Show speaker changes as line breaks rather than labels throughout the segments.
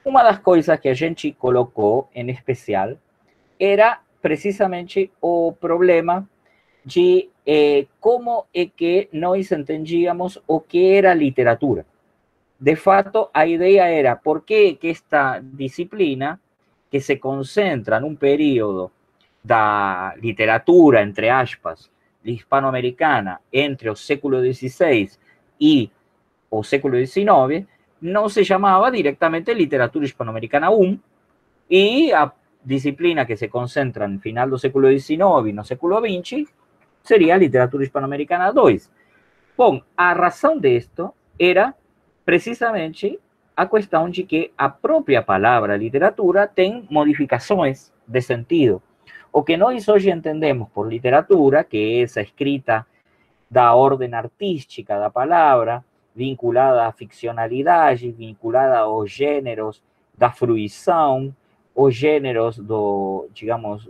Uma das coisas que a gente colocou em especial era precisamente o problema de como é que nós entendíamos o que era literatura. De fato, a ideia era por que esta disciplina, que se concentra num período da literatura, entre aspas, hispanoamericana, entre o século XVI e o século XIX, não se chamava diretamente literatura hispanoamericana 1, e a disciplina que se concentra no final do século XIX e no século XX seria a literatura hispanoamericana 2. Bom, a razão disto era precisamente a questão de que a própria palavra literatura tem modificações de sentido. O que nós hoje entendemos por literatura, que é essa escrita da ordem artística da palavra, vinculada à ficcionalidade, vinculada aos gêneros da fruição, os gêneros do, digamos,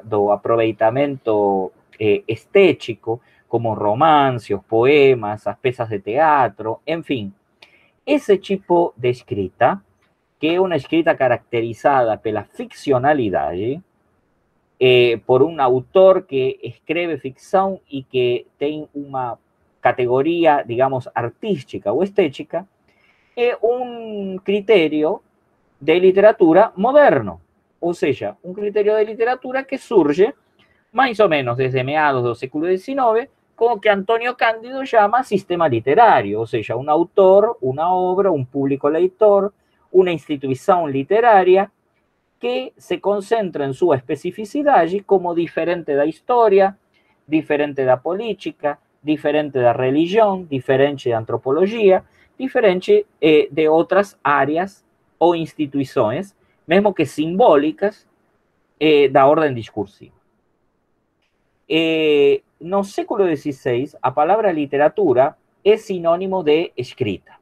do aproveitamento estético, como romance, os poemas, as peças de teatro, enfim. Esse tipo de escrita, que é uma escrita caracterizada pela ficcionalidade, por un autor que escribe ficción y que tiene una categoría, digamos, artística o estética, es un criterio de literatura moderno. O sea, un criterio de literatura que surge más o menos desde meados del siglo XIX, como que Antonio Cándido llama sistema literario, o sea, un autor, una obra, un público lector, una institución literaria que se concentra en su especificidad como diferente da historia, diferente da política, diferente da religión, diferente de antropología, diferente de otras áreas o instituciones, mesmo que simbólicas, da orden discursiva. No século XVI, a palabra literatura es sinónimo de escrita.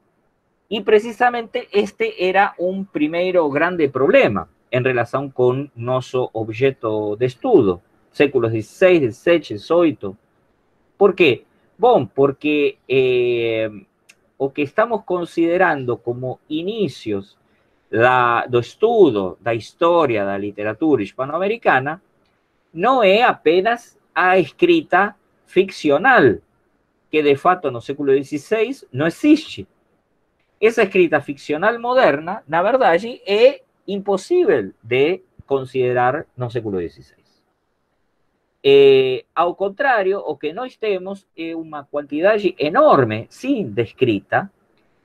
Y precisamente este era un primeiro grande problema en relación con nuestro objeto de estudo, séculos XVI, XVII, XVIII. Por qué? Bom, porque o que estamos considerando como inicios do estudo da história da literatura hispanoamericana não é apenas a escrita ficcional, que de fato no século XVI não existe. Essa escrita ficcional moderna, na verdade, é impossível de considerar no século XVI. Ao contrário, o que nós temos é uma quantidade enorme, sim, de escrita,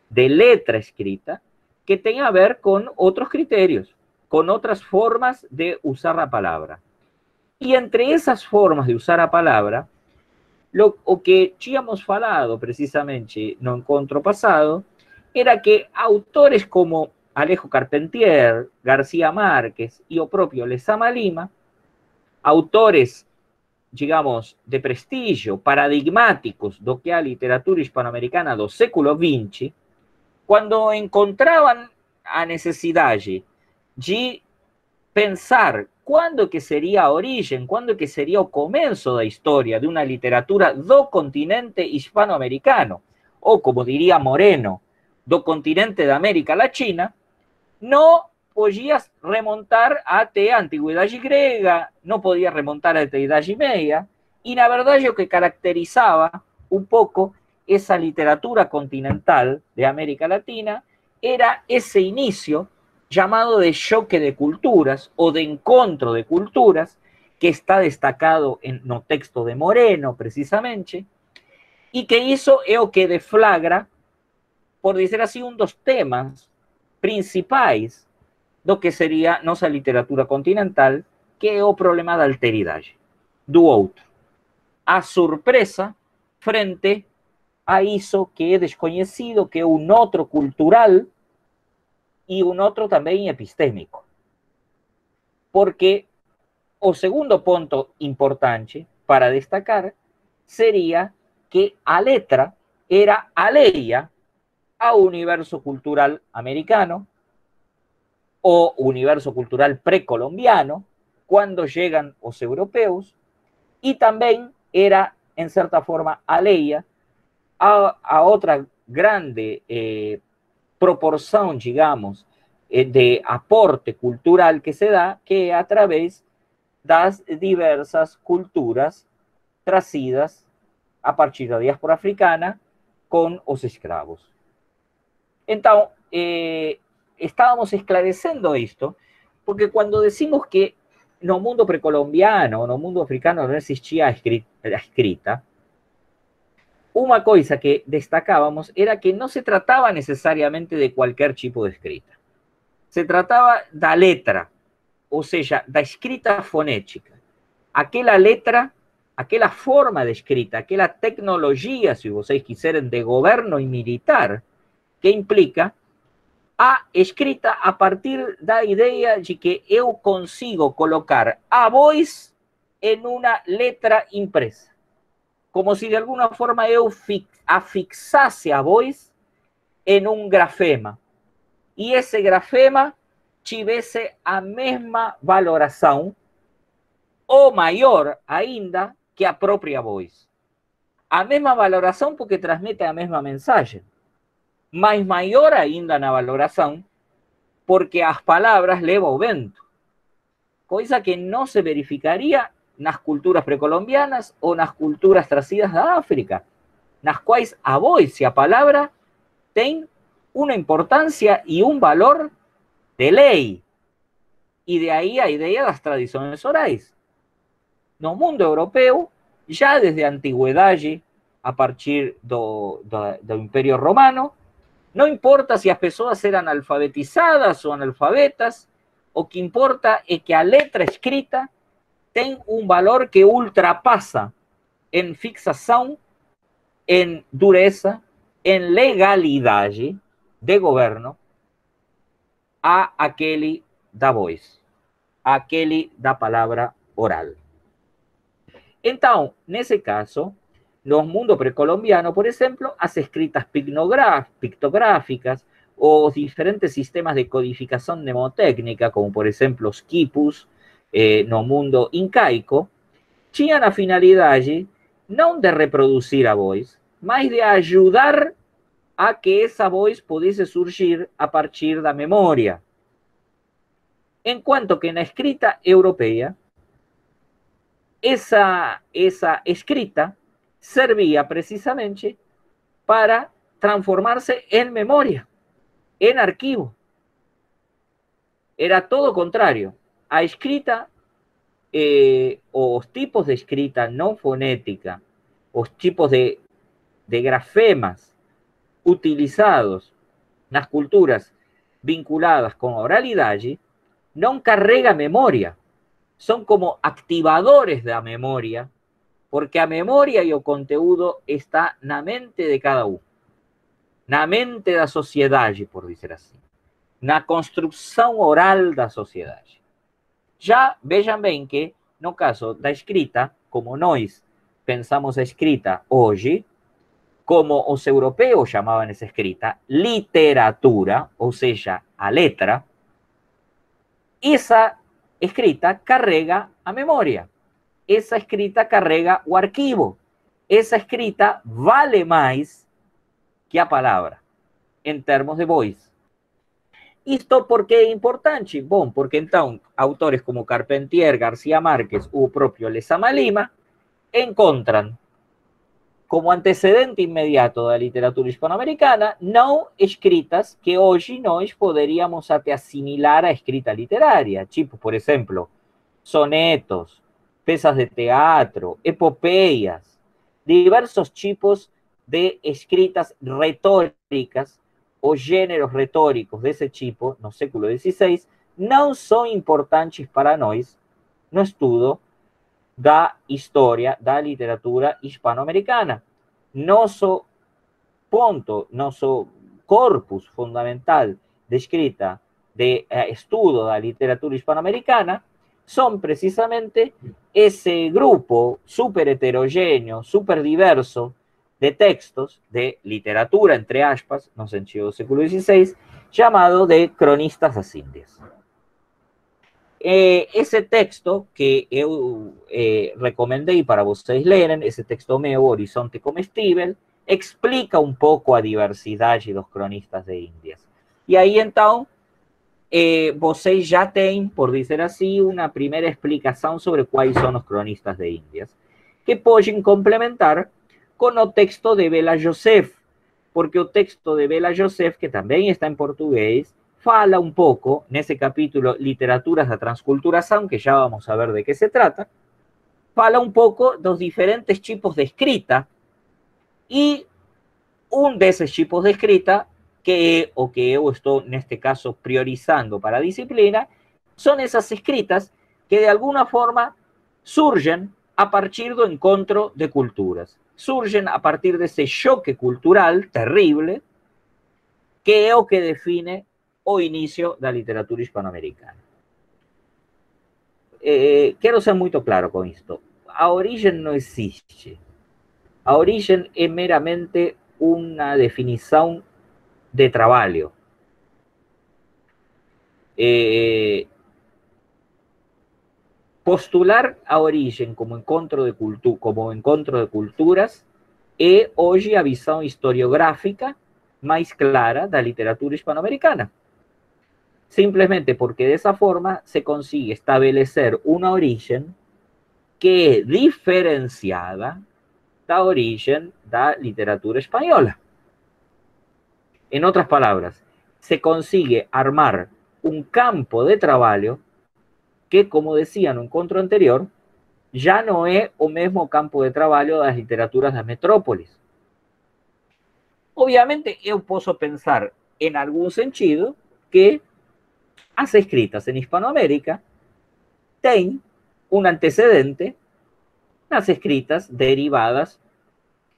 de letra escrita, que tem a ver com outros critérios, com outras formas de usar a palavra. E entre essas formas de usar a palavra, o que tínhamos falado precisamente no encontro passado, era que autores como Alejo Carpentier, García Márquez y o propio Lezama Lima, autores, digamos, de prestigio, paradigmáticos do que a literatura hispanoamericana do século XX, quando encontravam a necessidade de pensar quando que seria a origem, quando que seria o começo da história de uma literatura do continente hispanoamericano, ou como diria Moreno, do continente da América Latina, não podias remontar até a antiguidade grega, não podia remontar até a Idade Meia, e na verdade o que caracterizava um pouco essa literatura continental de América Latina era esse início llamado de choque de culturas o de encontro de culturas, que está destacado en no texto de Moreno, precisamente, y que hizo é o que deflagra, por dizer assim, um dos temas principais do que seria nossa literatura continental, que é o problema da alteridade, do outro. A surpresa frente a isso que é desconhecido, que é um outro cultural, y un otro también epistémico. Porque o segundo punto importante para destacar sería que a letra era alheia ao universo cultural americano o universo cultural precolombiano cuando llegan os europeos, y también era, en cierta forma, alheia a otra grande proporção, digamos, de aporte cultural que se dá, que é através das diversas culturas trazidas a partir da diáspora africana com os escravos. Então, estábamos esclarecendo isto, porque quando decimos que no mundo precolombiano, no mundo africano não existia a escrita, uma coisa que destacábamos era que não se tratava necessariamente de qualquer tipo de escrita. Se tratava da letra, ou seja, da escrita fonética. Aquela letra, aquela forma de escrita, aquela tecnologia, se vocês quiserem, de governo e militar, que implica a escrita a partir da ideia de que eu consigo colocar a voz em uma letra impresa. Como se de alguma forma eu afixasse a voz em um grafema. E esse grafema tivesse a mesma valoração, ou maior ainda, que a própria voz. A mesma valoração porque transmite a mesma mensagem, mas maior ainda na valoração porque as palavras levam o vento, coisa que não se verificaria nas culturas precolombianas ou nas culturas trazidas da África, nas quais a voz e a palavra têm uma importância e um valor de lei. E de aí a ideia das tradições orais. No mundo europeu, já desde a antiguidade, a partir do Império Romano, não importa se as pessoas eram alfabetizadas ou analfabetas, o que importa é que a letra escrita tem um valor que ultrapassa em fixação, em dureza, em legalidade de governo a aquele da voz, aquele da palavra oral. Então, nesse caso, no mundo precolombiano, por exemplo, as escritas pictográficas ou os diferentes sistemas de codificação mnemotécnica, como por exemplo os quipus, no mundo incaico, tinham a finalidade não de reproduzir a voz, mas de ajudar a que essa voz pudesse surgir a partir da memória. Enquanto que na escrita europeia, essa escrita servía precisamente para transformarse en memoria, en arquivo. Era todo contrario. A escrita, os tipos de escrita não fonética, os tipos de grafemas utilizados nas culturas vinculadas com a oralidade, não carrega memória. São como activadores da memória, porque a memória e o conteúdo está na mente de cada um, na mente da sociedade, por dizer assim, na construção oral da sociedade. Já vejam bem que, no caso da escrita, como nós pensamos a escrita hoje, como os europeus chamavam essa escrita, literatura, ou seja, a letra, essa escrita carrega a memória. Essa escrita carrega o arquivo. Essa escrita vale mais que a palavra, em termos de voz. Isto por que é importante? Bom, porque então autores como Carpentier, García Márquez ou o próprio Lezama Lima encontram como antecedente inmediato da literatura hispanoamericana não escritas que hoje nós poderíamos até assimilar a escrita literária, tipo, por exemplo, sonetos, peças de teatro, epopeias, diversos tipos de escritas retóricas ou gêneros retóricos desse tipo, no século XVI, não são importantes para nós no estudo da história da literatura hispano-americana. Nosso ponto, nosso corpus fundamental de escrita, de estudo da literatura hispano-americana, son precisamente ese grupo súper heterogéneo, súper diverso de textos de literatura, entre aspas, no sentido del século XVI, llamado de cronistas das Indias. Ese texto que eu recomendei para vocês lerem, esse texto meu, Horizonte Comestível, explica um pouco a diversidade dos cronistas de Índias. E aí, então, vocês já têm, por dizer assim, uma primeira explicação sobre quais são os cronistas de Índias, que podem complementar com o texto de Bela Joseph, porque o texto de Bela Joseph, que também está em português, fala um pouco, nesse capítulo Literaturas da Transculturação, que já vamos a ver de que se trata, fala um pouco dos diferentes tipos de escrita, e um desses tipos de escrita, que é o que eu estou, neste caso, priorizando para a disciplina, são essas escritas que, de alguma forma, surgem a partir do encontro de culturas. Surgen a partir desse choque cultural terrível, que é o que define o inicio da literatura hispanoamericana. Quero ser muito claro com isto. A origem não existe. A origem é meramente uma definição de trabalho. Postular a origem como encontro de culturas é hoje a visão historiográfica mais clara da literatura hispanoamericana. Simplesmente porque dessa forma se consigue estabelecer uma origem que é diferenciada da origem da literatura espanhola. En otras palabras, se consigue armar un campo de trabalho que, como decía no encontro anterior, já não é o mesmo campo de trabalho das literaturas das metrópoles. Obviamente, eu posso pensar, em algum sentido, que as escritas em Hispanoamérica têm um antecedente nas escritas derivadas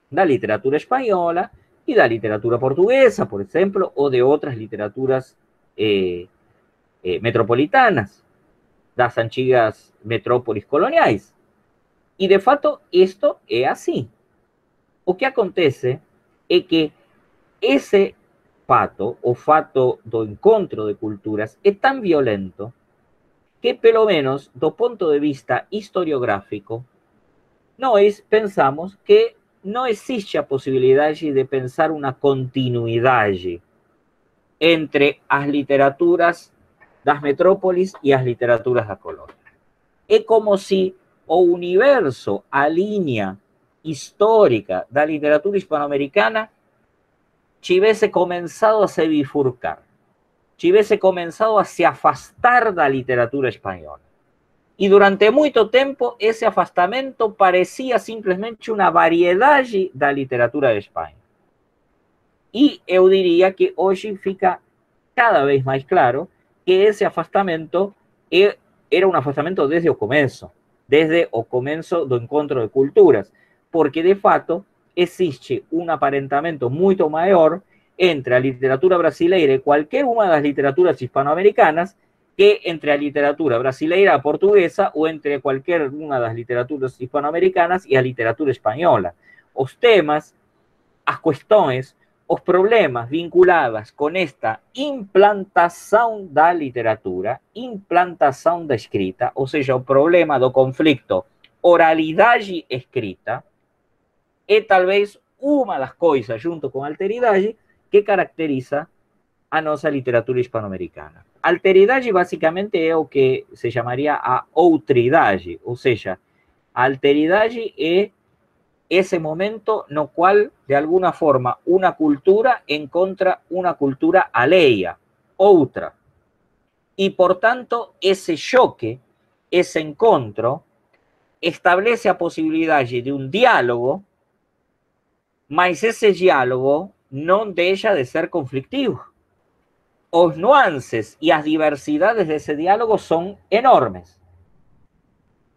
da literatura espanhola y da literatura portuguesa, por ejemplo, o de otras literaturas metropolitanas, das antigas metrópolis coloniais. E, de fato, isto é assim. O que acontece é que esse fato, o fato do encontro de culturas, é tão violento que, pelo menos, do ponto de vista historiográfico, nós pensamos que não existe a possibilidade de pensar uma continuidade entre as literaturas das metrópolis e as literaturas da colônia. É como se o universo, a linha histórica da literatura hispanoamericana tivesse começado a se bifurcar, tivesse começado a se afastar da literatura espanhola. E durante muito tempo, esse afastamento parecia simplesmente uma variedade da literatura de Espanha. E eu diria que hoje fica cada vez mais claro que esse afastamento era um afastamento desde o começo do encontro de culturas, porque de fato existe um aparentamento muito maior entre a literatura brasileira e qualquer uma das literaturas hispanoamericanas que entre a literatura brasileira, a portuguesa, ou entre qualquer uma das literaturas hispanoamericanas e a literatura espanhola. Os temas, as questões, os problemas vinculados com esta implantação da literatura, implantação da escrita, ou seja, o problema do conflito oralidade-escrita, é talvez uma das coisas, junto com a alteridade, que caracteriza a nossa literatura hispanoamericana. Alteridade, basicamente, é o que se chamaria a outridade, ou seja, a alteridade é esse momento no qual, de alguma forma, uma cultura encontra uma cultura alheia, outra. E, portanto, esse choque, esse encontro, estabelece a possibilidade de um diálogo, mas esse diálogo não deixa de ser conflictivo. Os nuances y las diversidades de ese diálogo son enormes.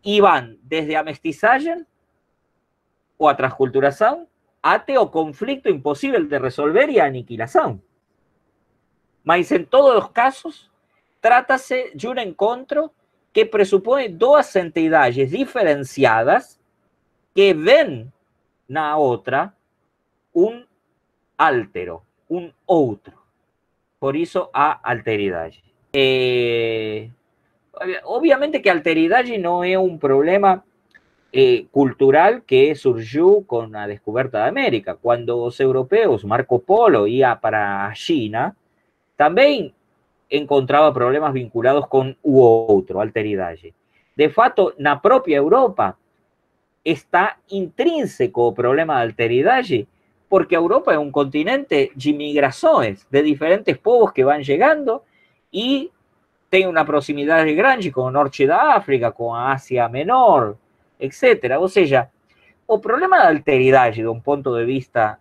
Y van desde a mestizaje o a transculturación até o conflicto imposible de resolver y a aniquilación. Mas en todos los casos, trata-se de un encontro que presupone dos entidades diferenciadas que ven na outra un altero, un outro. Por isso a alteridade. Obviamente que a alteridade não é um problema cultural que surgiu com a descoberta da América. Quando os europeus, Marco Polo, ia para a China, também encontraba problemas vinculados con o outro, alteridade. De fato, na própria Europa, está intrínseco o problema da alteridade, porque a Europa é um continente de migrações, de diferentes povos que vão chegando e tem uma proximidade grande com o norte da África, com a Ásia Menor, etc. Ou seja, o problema da alteridade, de um ponto de vista,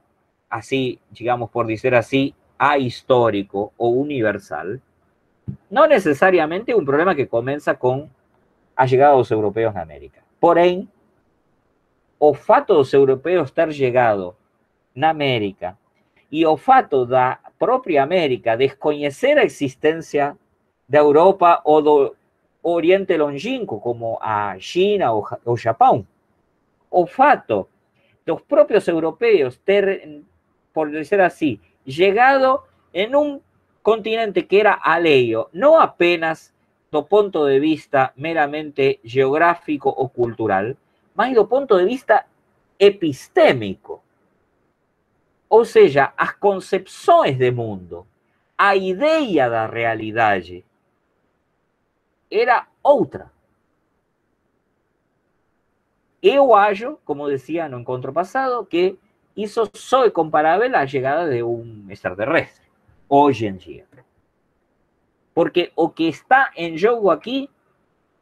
assim, digamos, por dizer assim, ahistórico ou universal, não necessariamente é um problema que começa com a chegada dos europeus na América. Porém, o fato dos europeus ter chegado na América e o fato da própria América desconhecer a existência da Europa ou do Oriente Longínquo, como a China ou o Japão, o fato dos próprios europeus ter, por dizer assim, chegado em um continente que era alheio, não apenas do ponto de vista meramente geográfico ou cultural, mas do ponto de vista epistêmico. Ou seja, as concepções de mundo, a ideia da realidade era outra. Eu acho, como decía no encontro passado, que isso só é comparável à chegada de um extraterrestre, hoje em dia. Porque o que está em jogo aqui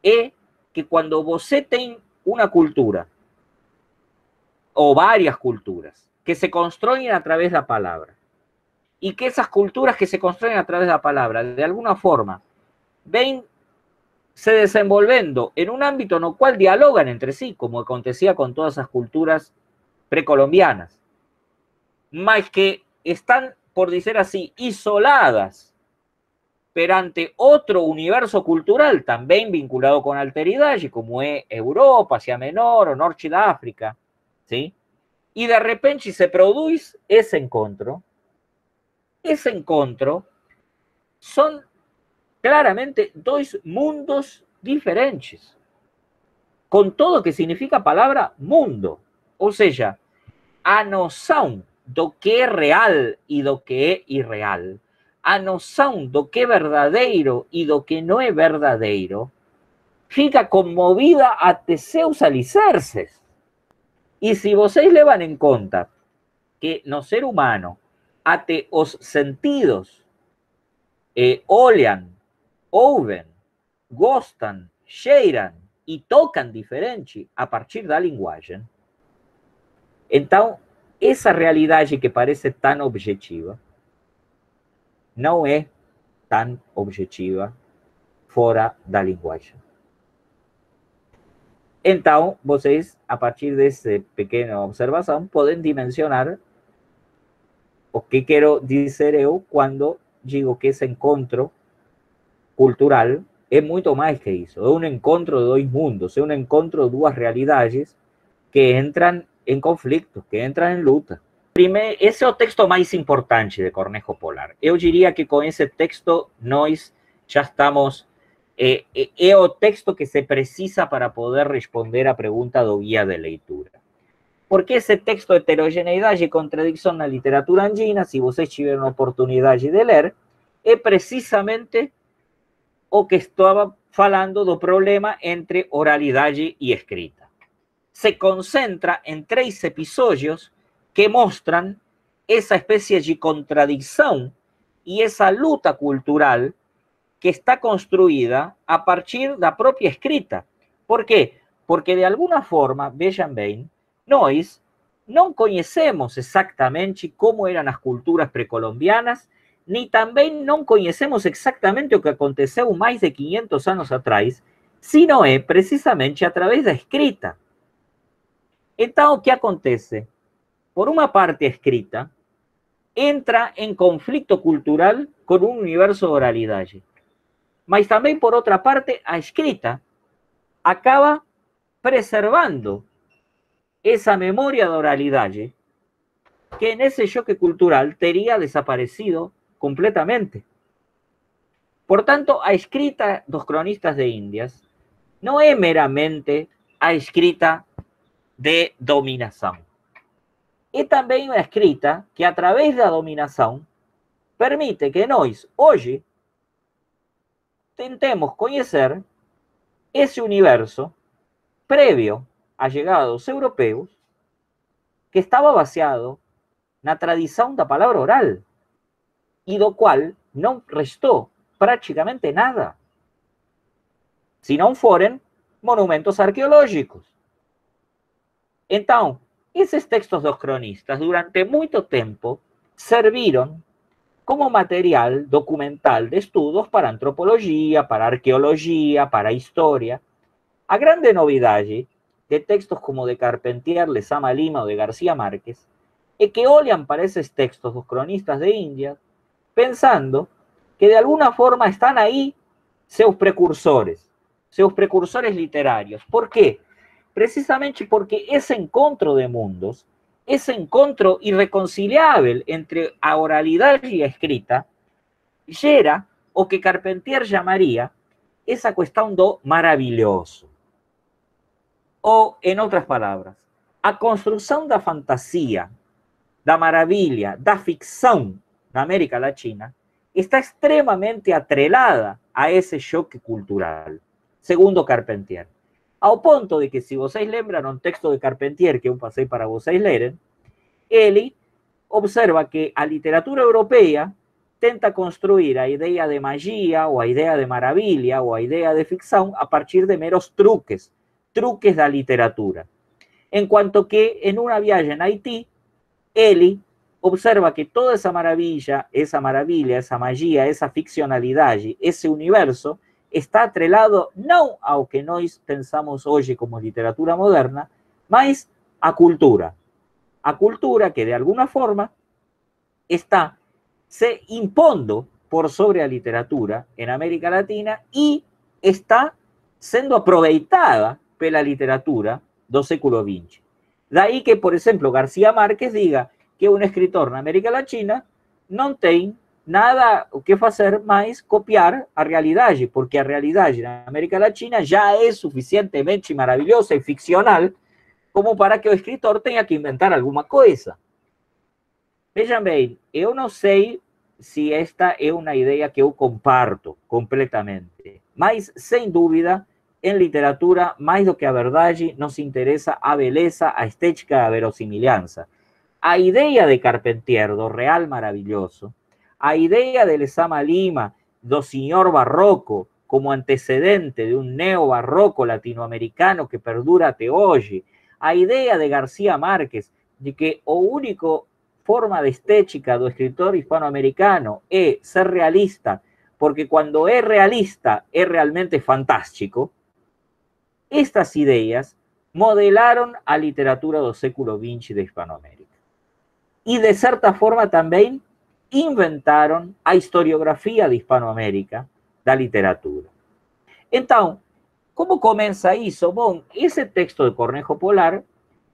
é que quando você tem uma cultura, ou várias culturas, que se constroem a través da palavra, e que essas culturas que se constroem a través da palavra, de alguma forma, ven se desenvolvendo en un ámbito en el cual dialogan entre sí, como acontecía con todas esas culturas precolombianas, más que están, por decir así, isoladas perante otro universo cultural también vinculado con alteridad, como es Europa, Asia Menor o Norte de África, ¿sí? Y de repente se produce ese encuentro son claramente dos mundos diferentes, com todo o que significa a palavra mundo. Ou seja, a noção do que é real e do que é irreal, a noção do que é verdadeiro e do que não é verdadeiro, fica comovida até seus alicerces. E se vocês levam em conta que no ser humano, até os sentidos olham, ouvem, gostam, cheiram e tocam diferente a partir da linguagem, então essa realidade que parece tão objetiva não é tão objetiva fora da linguagem. Então, vocês, a partir dessa pequena observação, podem dimensionar o que quero dizer eu quando digo que esse encontro cultural é muito mais que isso. É um encontro de dois mundos, é um encontro de duas realidades que entram em conflito, que entram em luta. Primeiro, esse é o texto mais importante de Cornejo Polar. Eu diria que com esse texto nós já estamos... é o texto que se precisa para poder responder a pergunta do guia de leitura. Porque esse texto, Heterogeneidade e Contradição na Literatura Andina, se vocês tiveram a oportunidade de ler, é precisamente o que estava falando do problema entre oralidade e escrita. Se concentra em 3 episódios que mostram essa espécie de contradição e essa luta cultural que está construída a partir da própria escrita. Por quê? Porque, de alguma forma, vejam bem, nós não conhecemos exatamente como eram as culturas precolombianas, nem também não conhecemos exatamente o que aconteceu mais de 500 anos atrás, sino é precisamente através da escrita. Então, o que acontece? Por uma parte, a escrita entra em conflito cultural com um universo de oralidade. Mas também, por outra parte, a escrita acaba preservando essa memória da oralidade que nesse choque cultural teria desaparecido completamente. Portanto, a escrita dos cronistas de Indias não é meramente a escrita de dominação. É também uma escrita que, através da dominação, permite que nós, hoje, tentemos conocer ese universo previo a llegados europeos que estaba baseado na tradición da palabra oral y do cual no restó prácticamente nada, si no fueran monumentos arqueológicos. Entonces, esos textos dos cronistas durante mucho tiempo serviron como material documental de estudos para antropología, para arqueología, para historia. A grande novidade de textos como de Carpentier, Lezama Lima o de García Márquez es que olhan para esos textos dos cronistas de India pensando que de alguna forma están ahí seus precursores literarios. ¿Por qué? Precisamente porque ese encontro de mundos, ese encontro irreconciliable entre a oralidad y a escrita, gera o que Carpentier llamaría esa cuestión do maravilloso. O, en otras palabras, a construcción da fantasía, da maravilha, da ficción na América Latina está extremadamente atrelada a ese choque cultural, segundo Carpentier. Ao ponto de que, se vocês lembram um texto de Carpentier que eu passei para vocês lerem, ele observa que a literatura europeia tenta construir a ideia de magia, ou a ideia de maravilha, ou a ideia de ficção a partir de meros truques da literatura. Enquanto que, em uma viagem a Haití, ele observa que toda essa maravilha, essa magia, essa ficcionalidade, esse universo, está atrelado não ao que nós pensamos hoje como literatura moderna, mas à cultura. A cultura que, de alguna forma, está se impondo por sobre a literatura en América Latina y está sendo aproveitada pela literatura do século XX. Daí que, por exemplo, García Márquez diga que un escritor na América Latina non ten nada o que fazer mais copiar a realidade, porque a realidade na América Latina já é suficientemente maravilhosa e ficcional como para que o escritor tenha que inventar alguma coisa. Vejam bem, eu não sei se esta é uma ideia que eu comparto completamente, mas, sem dúvida, em literatura, mais do que a verdade, nos interessa a beleza, a estética, a verossimilhança. A ideia de Carpentier, do real maravilhoso, a ideia de Lezama Lima, do senhor barroco, como antecedente de un neobarroco latinoamericano que perdura até hoje, a ideia de García Márquez de que o único forma de estética do escritor hispanoamericano é ser realista, porque cuando es realista es realmente fantástico, estas ideas modelaron a literatura do século XX de Hispanoamérica. Y de cierta forma también inventaron a historiografía de Hispanoamérica da literatura. Então, como começa isso? Bom, esse texto de Cornejo Polar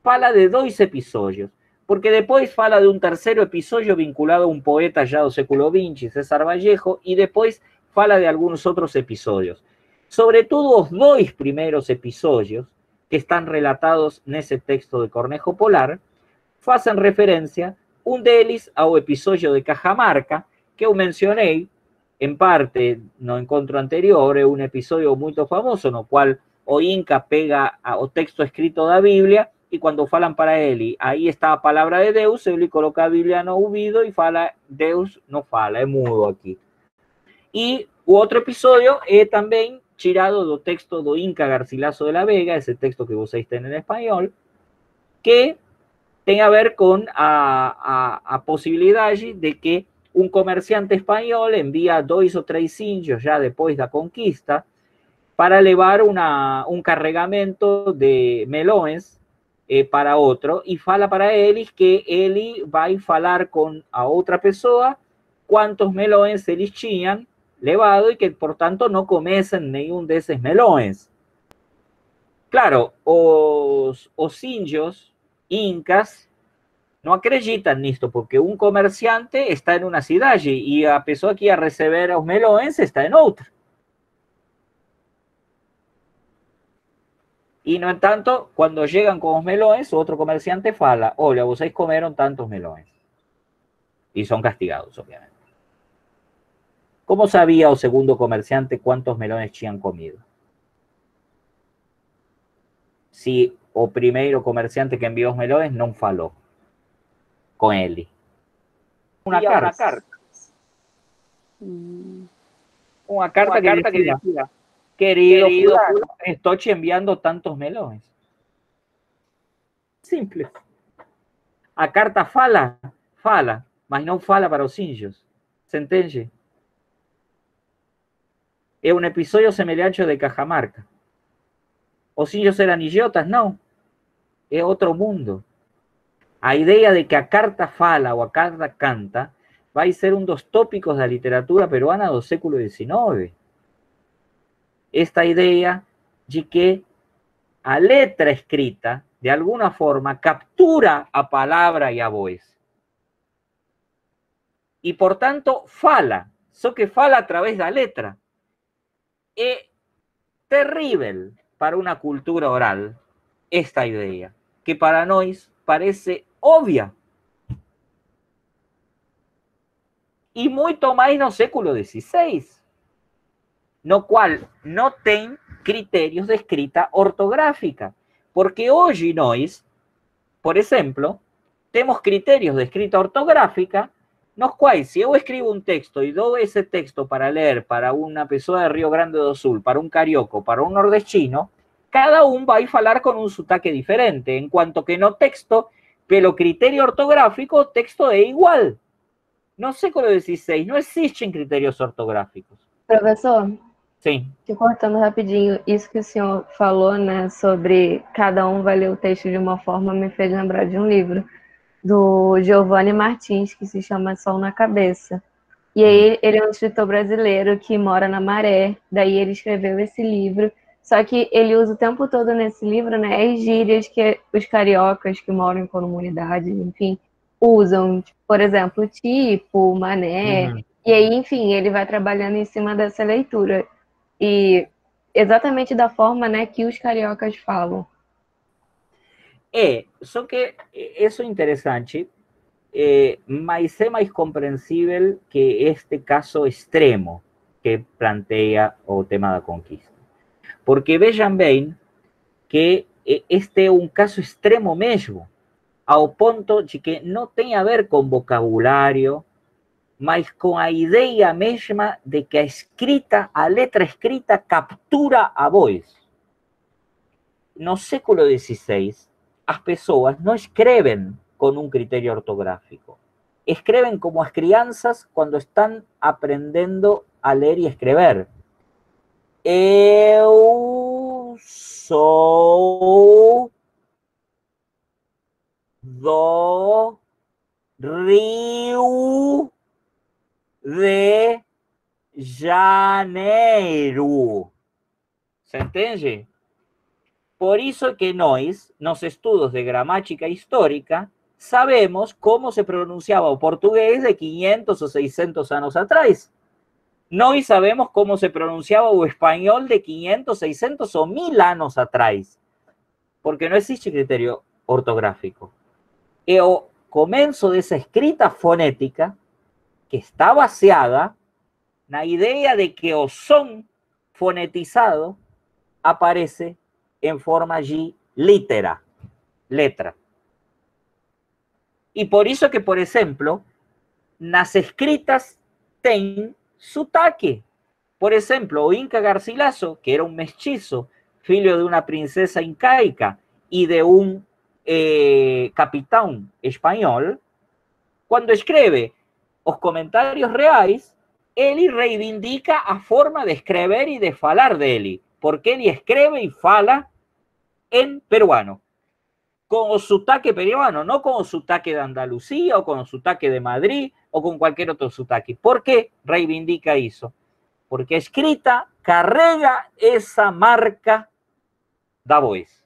fala de 2 episodios, porque después fala de un tercer episodio vinculado a un poeta ya do século XX, César Vallejo, y después fala de algunos otros episodios. Sobre todo los 2 primeros episodios que están relatados nesse texto de Cornejo Polar hacen referencia, un deles ao episodio de Cajamarca, que eu mencionei, en parte no encontro anterior, é un episodio muy famoso no cual o Inca pega o texto escrito da Biblia y cuando falan para él, ahí está la palabra de Deus, él coloca a Biblia no ouvido y fala, Deus no fala, es mudo aquí. Y otro episodio es también tirado do texto do Inca Garcilaso de la Vega, ese texto que vocês têm en español, que tem a ver con a posibilidade de que un comerciante español envía 2 o 3 índios ya después da conquista para levar un carregamento de melões para otro y fala para eles que ele vai falar con a outra pessoa cuántos melões eles tinham levado y que, por tanto, no comecen nenhum desses melões. Claro, os índios incas no acreditan nisto, porque un comerciante está en una cidade y a pessoa que ia receber os melões está en outra. Y no en tanto, cuando llegan con los melões, otro comerciante fala, olha, vocês comeron tantos melões. Y son castigados, obviamente. Como sabía o segundo comerciante cuántos melones tinham comido? Se o primeiro comerciante que enviou os melones não falou com ele. Uma carta. Uma carta que decía, querido fulano, estou te enviando tantos melones. Simples. A carta fala, mas não fala para os índios. Se entende? É um episódio semelhante ao de Cajamarca. Os índios eram idiotas? Não. É outro mundo. A ideia de que a carta fala ou a carta canta vai ser um dos tópicos da literatura peruana do século XIX. Esta ideia de que a letra escrita, de alguma forma, captura a palavra e a voz. E, portanto, fala, só que fala através da letra. É terrível para uma cultura oral esta ideia, que para nós parece óbvia. E muito mais no século XVI, no qual não tem critérios de escrita ortográfica. Porque hoje nós, por exemplo, temos critérios de escrita ortográfica nos quais, se eu escribo um texto e dou esse texto para ler para uma pessoa de Rio Grande do Sul, para um carioca, para um nordestino, cada um vai falar com um sotaque diferente, enquanto que no texto, pelo critério ortográfico, o texto é igual. No século XVI não existem critérios ortográficos.
Professor?
Sim.
Te cortando rapidinho, isso que o senhor falou, né, sobre cada um vai ler o texto de uma forma, me fez lembrar de um livro do Giovanni Martins, que se chama Sol na Cabeça. E aí ele é um escritor brasileiro que mora na Maré, daí ele escreveu esse livro, só que ele usa o tempo todo nesse livro, né, as gírias que os cariocas que moram em comunidade, enfim, usam, por exemplo, tipo, mané, e aí, enfim, ele vai trabalhando em cima dessa leitura. E exatamente da forma, né, que os cariocas falam.
Só que isso é interessante, mas é mais compreensível que este caso extremo que planteia o tema da conquista. Porque vejam bem que este é um caso extremo mesmo, ao ponto de que não tem a ver com vocabulário, mas com a ideia mesma de que a letra escrita captura a voz. No século XVI, as pessoas não escrevem com um critério ortográfico. Escrevem como as crianças quando estão aprendendo a ler e escrever. Eu sou do Rio de Janeiro. Se entende? Por isso que nós, nos estudos de gramática histórica, sabemos como se pronunciava o português de 500 ou 600 anos atrás. Nós sabemos como se pronunciava o espanhol de 500, 600 ou 1000 anos atrás. Porque não existe critério ortográfico. É o começo dessa escrita fonética que está baseada na ideia de que o som fonetizado aparece em forma de letra. E por isso que, por exemplo, nas escritas tem sotaque. Por exemplo, o Inca Garcilaso, que era um mestiço, filho de uma princesa incaica e de um capitão espanhol, quando escreve os comentários reais, ele reivindica a forma de escrever e de falar dele, porque ele escreve e fala em peruano, com o sotaque peruano, não com o sotaque de Andalucía, ou com o sotaque de Madrid, ou com qualquer outro sotaque. Por que reivindica isso? Porque a escrita carrega essa marca da voz.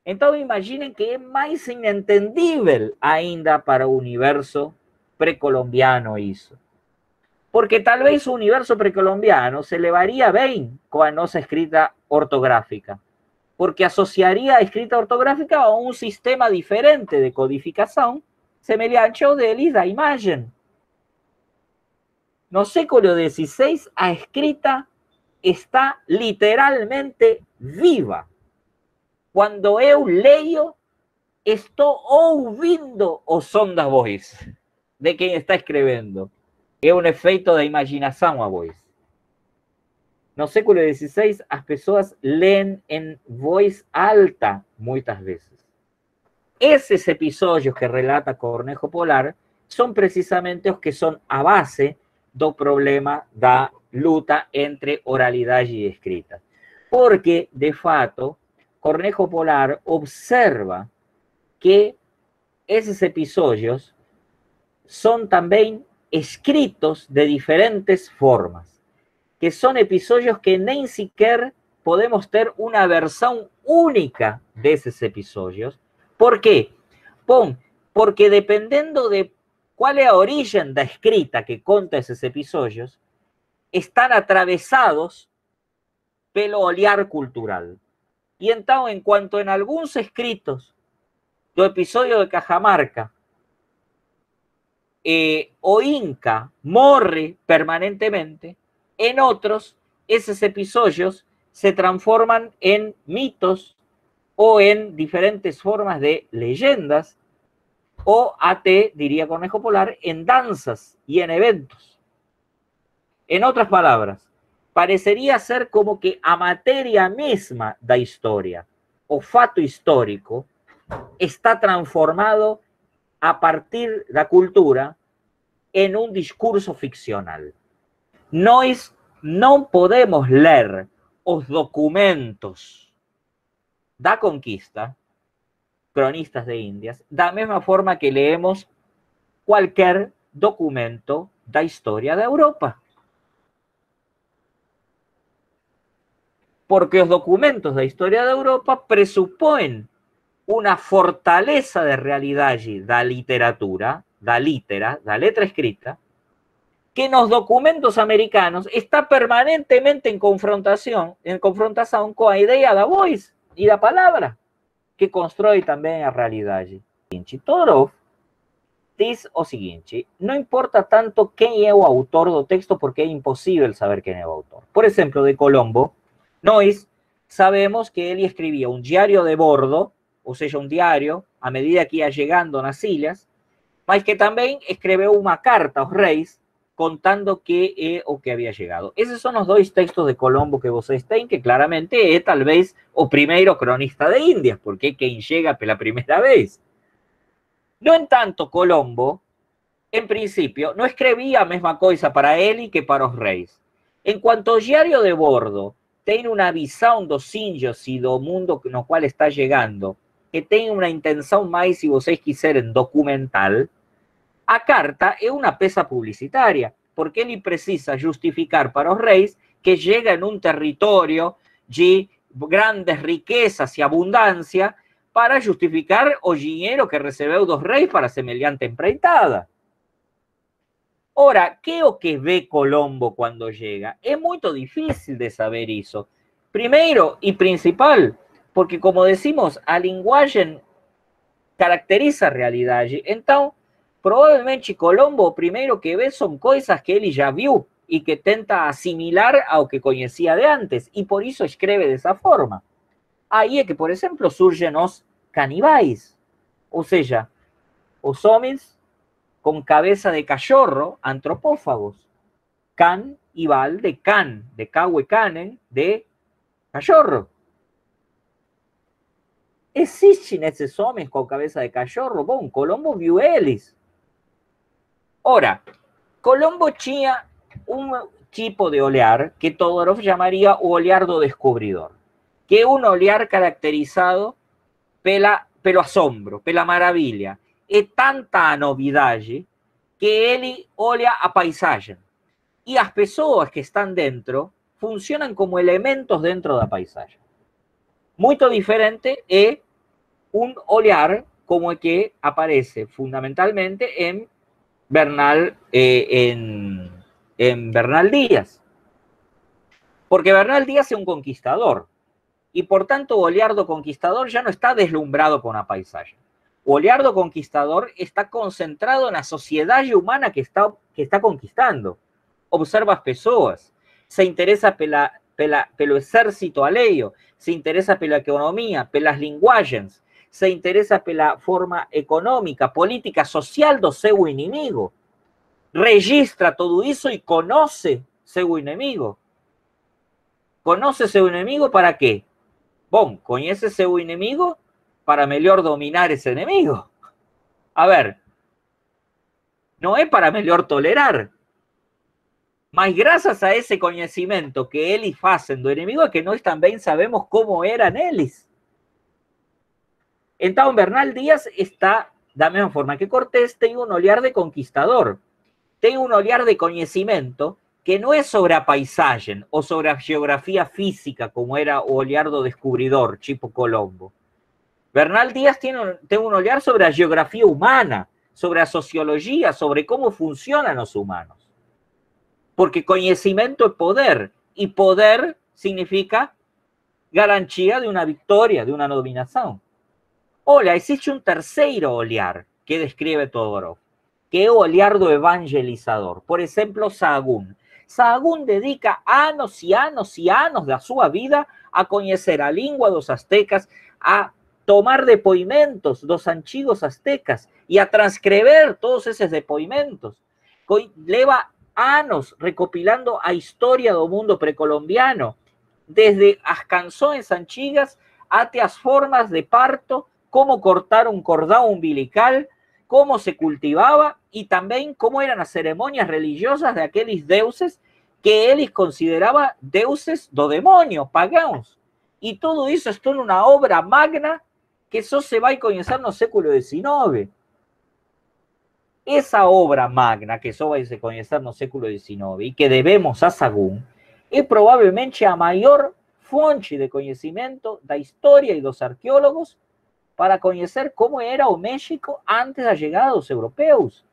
Então, imaginem que é mais inentendível ainda para o universo precolombiano isso. Porque talvez o universo precolombiano se levaria bem com a nossa escrita ortográfica, porque associaria a escrita ortográfica a um sistema diferente de codificação, semelhante ao deles da imagem. no século XVI a escrita está literalmente viva. Quando eu leio, estou ouvindo o som da voz de quem está escrevendo. É um efeito da imaginação a voz. No século XVI, as pessoas leem em voz alta muitas vezes. Esses episódios que relata Cornejo Polar são precisamente os que são a base do problema da luta entre oralidade e escrita. Porque, de fato, Cornejo Polar observa que esses episodios son también escritos de diferentes formas, que son episodios que ni siquiera podemos tener una versión única de esos episodios. ¿Por qué? Porque dependiendo de cuál es la origen de la escrita que conta esos episodios, están atravesados pelo olhar cultural. Y entonces, en cuanto en algunos escritos do episodio de Cajamarca, o Inca morre permanentemente, en otros esos episodios se transforman en mitos o en diferentes formas de leyendas o até, diría Cornejo Polar, en danzas y en eventos. En otras palabras, parecería ser como que a materia misma da historia, o fato histórico, está transformado a partir de la cultura en un discurso ficcional. Nós no podemos leer los documentos da conquista, cronistas de Indias, de la misma forma que leemos cualquier documento da historia de Europa. Porque los documentos da historia de Europa presuponen una fortaleza de realidad da literatura, da letra escrita, que en los documentos americanos está permanentemente en confrontación con la idea da voz y da palabra, que construye también la realidad. Todorov dice o seguinte: no importa tanto quién es el autor del texto, porque es imposible saber quién es el autor. Por ejemplo, de Colombo, nós sabemos que él escribía un diario de bordo, o sea, un diario, a medida que iba llegando nas ilhas, mas que también escribió una carta a los reyes contando qué es o que había llegado. Esos son los dos textos de Colombo que vocês têm, que claramente es tal vez o primeiro cronista de Indias, porque es quien llega pela primera vez. No entanto, Colombo, en principio, no escribía a mesma coisa para él que para los reyes. En cuanto ao diario de bordo tem una visão dos índios e do mundo no cual está llegando, que tem una intención más, si vocês quiserem, documental, a carta es una pesa publicitaria, porque él precisa justificar para los reyes que llega en un territorio de grandes riquezas y abundancia para justificar o dinero que recebeu dos reyes para semejante empreitada. Ahora, ¿qué es lo que ve Colombo cuando llega? Es muy difícil de saber eso. Primero y principal, porque como decimos, a linguagem caracteriza a realidade. Então, provavelmente Colombo o primeiro que vê são coisas que ele já viu e que tenta assimilar ao que conhecia de antes, e por isso escreve dessa forma. Aí é que, por exemplo, surgem os canibais, ou seja, os homens com cabeça de cachorro, antropófagos. Can e val de can, de caue canen, de cachorro. Existem esses homens com cabeça de cachorro? Bom, Colombo viu eles. Ora, Colombo tinha um tipo de olhar que Todorov chamaria o olhar do descobridor, que é um olhar caracterizado pelo assombro, pela maravilha. É tanta a novidade que ele olha a paisagem. E as pessoas que estão dentro funcionam como elementos dentro da paisagem. Muito diferente é un olhar como el que aparece fundamentalmente en Bernal, en Bernal Díaz. Porque Bernal Díaz es un conquistador y por tanto Oleardo conquistador ya no está deslumbrado con la paisaje. Oleardo conquistador está concentrado en la sociedad humana que está conquistando. observa as pessoas, se interessa pelo exército alheio, se interessa pela economia, pelas linguagens, se interessa pela forma econômica, política, social do seu inimigo, registra tudo isso e conhece seu inimigo. Conhece seu inimigo para quê? Bom, conhece seu inimigo para melhor dominar esse inimigo. A ver, não é para melhor tolerar, mas graças a esse conhecimento que eles fazem do inimigo é que nós também sabemos como eram eles. Então, Bernal Díaz está, da mesma forma que Cortés, tem um olhar de conquistador, tem um olhar de conhecimento que não é sobre a paisagem ou sobre a geografia física, como era o olhar do descobridor, tipo Colombo. Bernal Díaz tem um olhar sobre a geografia humana, sobre a sociologia, sobre como funcionam os humanos. Porque conhecimento é poder, e poder significa garantia de uma vitória, de uma dominação. Olha, existe um terceiro olhar que descreve Todorov, que é o olhar do evangelizador. Por exemplo, Sahagún. Sahagún dedica anos e anos e anos da sua vida a conhecer a língua dos astecas, a tomar depoimentos dos antigos astecas e a transcrever todos esses depoimentos. Leva anos recopilando a história do mundo precolombiano, desde as canções antigas até as formas de parto, como cortar um cordão umbilical, como se cultivava e também como eram as cerimônias religiosas daqueles deuses que eles consideravam deuses do demônio, pagãos. E tudo isso está numa obra magna que só se vai conhecer no século XIX. Essa obra magna que só vai se conhecer no século XIX e que devemos a Sahagún é provavelmente a maior fonte de conhecimento da história e dos arqueólogos para conhecer como era o México antes da chegada dos europeus.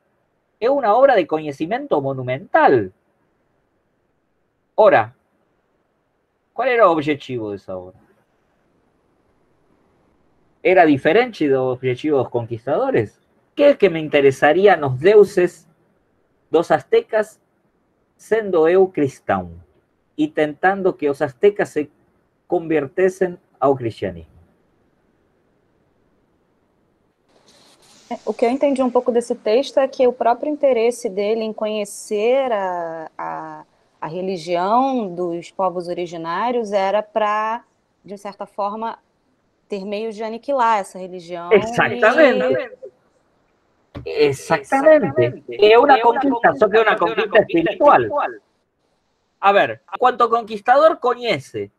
É uma obra de conhecimento monumental. Ora, qual era o objetivo dessa obra? Era diferente do objetivo dos conquistadores? Que é que me interessaria nos deuses dos astecas sendo eu cristão e tentando que os astecas se convertessem ao cristianismo?
O que eu entendi um pouco desse texto é que o próprio interesse dele em conhecer a religião dos povos originários era para, de certa forma, ter meios de aniquilar essa religião.
Exatamente. Exatamente. É uma conquista, só que é uma conquista espiritual. A ver, cuanto conquistador conhece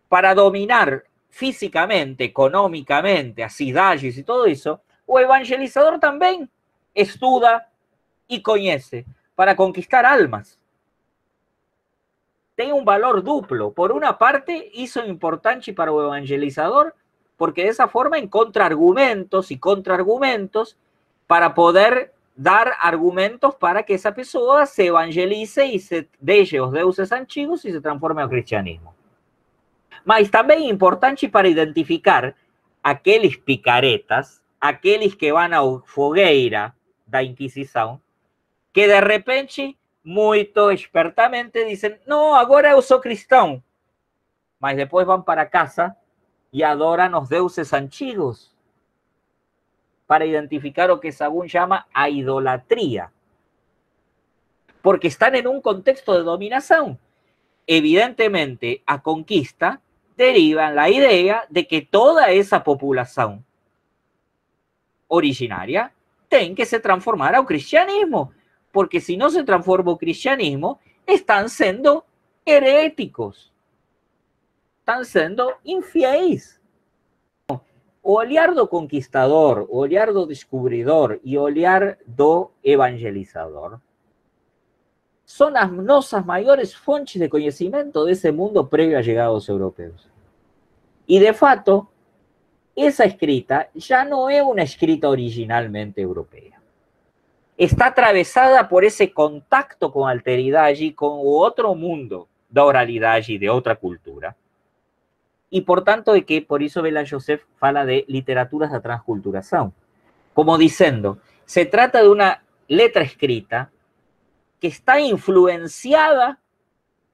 para dominar físicamente, económicamente, as cidades e todo isso, o evangelizador também estuda e conhece para conquistar almas. Tem um valor duplo. Por uma parte, isso é importante para o evangelizador, porque dessa forma encontra argumentos e contra-argumentos para poder dar argumentos para que essa pessoa se evangelize e se deixe os deuses antigos e se transforme ao cristianismo. Mas também é importante para identificar aqueles picaretas, aqueles que vão à fogueira da Inquisição, que de repente, muito espertamente, dizem: não, agora eu sou cristão. Mas depois vão para casa e adoram os deuses antigos, para identificar o que Sahagún chama a idolatria. Porque estão em um contexto de dominação. Evidentemente, a conquista deriva en la idea de que toda esa población originaria tiene que se transformar al cristianismo, porque si no se transforma al cristianismo, están siendo heréticos, están siendo infieles. O olhar do conquistador, o olhar do descobridor e o olhar do evangelizador son as nossas maiores fontes de conhecimento desse mundo previo à chegada dos europeus. E, de fato, essa escrita já não é uma escrita originalmente europeia. Está atravessada por esse contacto com a alteridade e com o outro mundo da oralidade e de outra cultura. E, portanto, é que, por isso, Bela Joseph fala de literaturas da transculturação. Como dizendo, se trata de uma letra escrita que está influenciada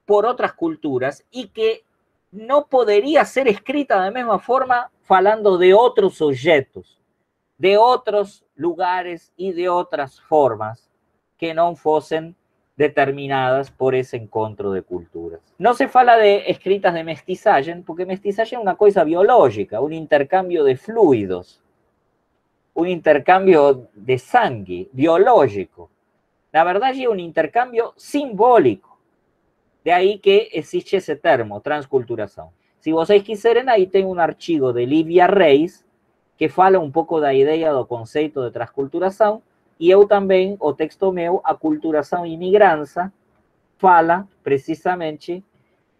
por otras culturas y que no poderia ser escrita da mesma forma falando de outros objetos, de outros lugares e de outras formas que não fossem determinadas por esse encontro de culturas. Não se fala de escritas de mestizaje, porque mestizaje é uma coisa biológica, um intercâmbio de fluidos, um intercâmbio de sangue biológico. Na verdade, é um intercâmbio simbólico. De aí que existe esse termo, transculturação. Se vocês quiserem, aí tem um artigo de Lívia Reis, que fala um pouco da ideia do conceito de transculturação, e eu também, o texto meu, Aculturação e Imigrança, fala precisamente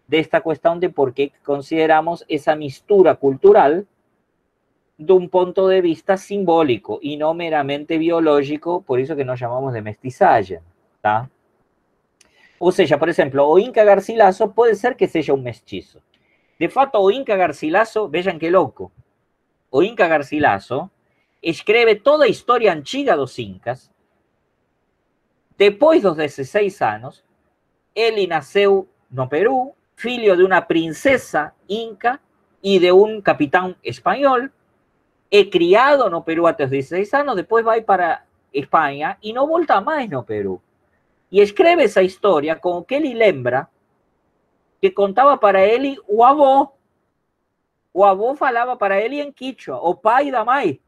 desta questão de por que consideramos essa mistura cultural de um ponto de vista simbólico e não meramente biológico, por isso que nós chamamos de mestiçagem, tá? Ou seja, por exemplo, o Inca Garcilaso pode ser que seja um mestiço. De fato, o Inca Garcilaso, vejam que louco, o Inca Garcilaso escreve toda a história antiga dos Incas. Depois dos 16 anos, ele nasceu no Peru, filho de uma princesa inca e de um capitão espanhol, é criado no Peru até os 16 anos, depois vai para Espanha e não volta mais no Peru. E escreve essa história com o que ele lembra que contava para ele o avô. O avô falava para ele em quichua, o pai da mãe.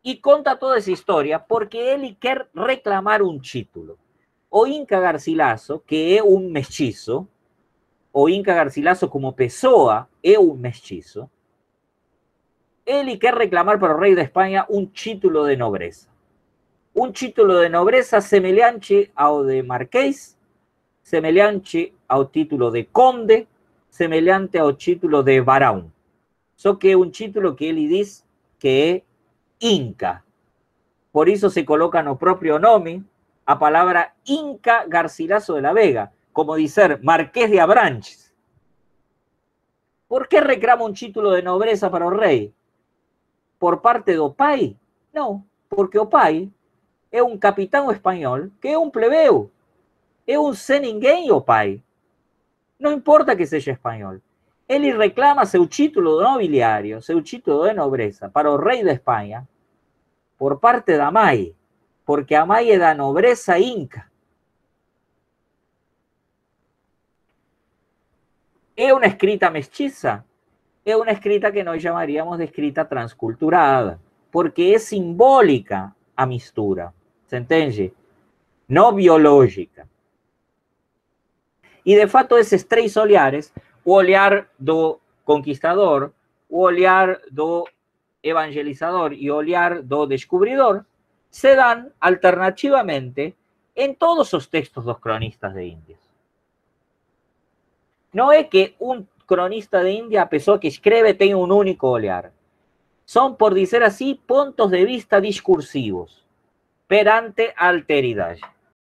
E conta toda essa história porque ele quer reclamar um título. O Inca Garcilaso, que é um mestiço, o Inca Garcilaso como pessoa é um mestiço, ele quer reclamar para o rei da Espanha um título de nobreza. Um título de nobreza semelhante ao de marquês, semelhante ao título de conde, semelhante ao título de barão. Só que é um título que ele diz que é Inca. Por isso se coloca no próprio nome a palavra Inca Garcilaso de la Vega, como dizer Marquês de Abranches. Por que reclama um título de nobreza para o rei? Por parte do pai? Não, porque o pai é um capitão espanhol que é um plebeu. É um sem ninguém o pai. Não importa que seja espanhol. Ele reclama seu título nobiliário, seu título de nobreza para o rei da Espanha por parte da mãe, porque a mãe é da nobreza inca. É uma escrita mestiça? É uma escrita que nós chamaríamos de escrita transculturada, porque é simbólica a mistura, se entende? Não biológica. E de fato esses três olhares, o olhar do conquistador, o olhar do evangelizador e o olhar do descobridor, se dan alternativamente em todos os textos dos cronistas de Índias. Não é que um cronista de Índia, a pessoa que escreve, tem um único olhar. São, por dizer assim, pontos de vista discursivos perante a alteridade.